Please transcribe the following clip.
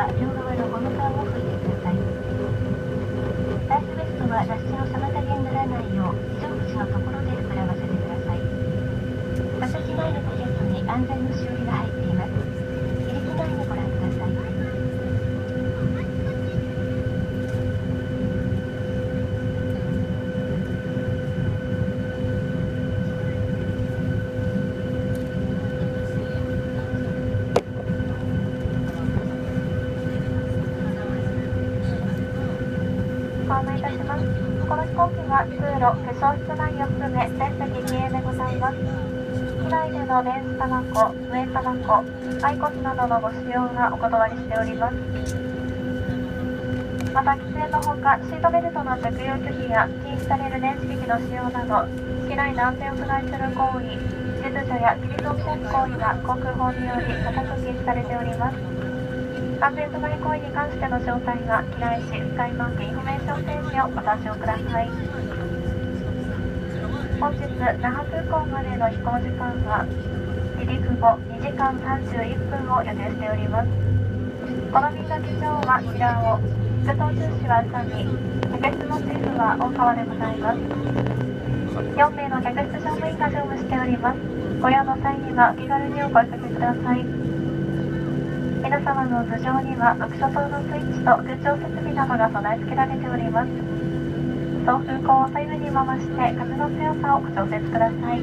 は両側のゴム管を拭いてください。ライフベストは脱線を妨げにならないよう非常口のところで膨らませてください。座席内のポケットに安全のしおりが入っています。入れてないでご覧ください。ご案内いたします。この飛行機は通路、化粧室内を含め全席禁煙でございます。機内での電子タバコ、ウェイタバコ、アイコスなどのご使用はお断りしております。また喫煙のほか、シートベルトの着用拒否や禁止される電子機器の使用など、機内の安全を阻害する行為、秩序や規律を乱す行為は航空法により固く禁止されております。安全阻害行為に関しての詳細は機内紙スカイマークインフォメーションページをご参照ください。本日那覇空港までの飛行時間は離陸後2時間31分を予定しております。この便の機長は平尾、副操縦士は宇佐美、客室のチーフは大川でございます。4名の客室乗務員が乗務しております。ご用の際にはお気軽にお声掛けください。皆様の頭上には読書灯のスイッチと空調設備などが備え付けられております。送風口を左右に回して風の強さをご調節ください。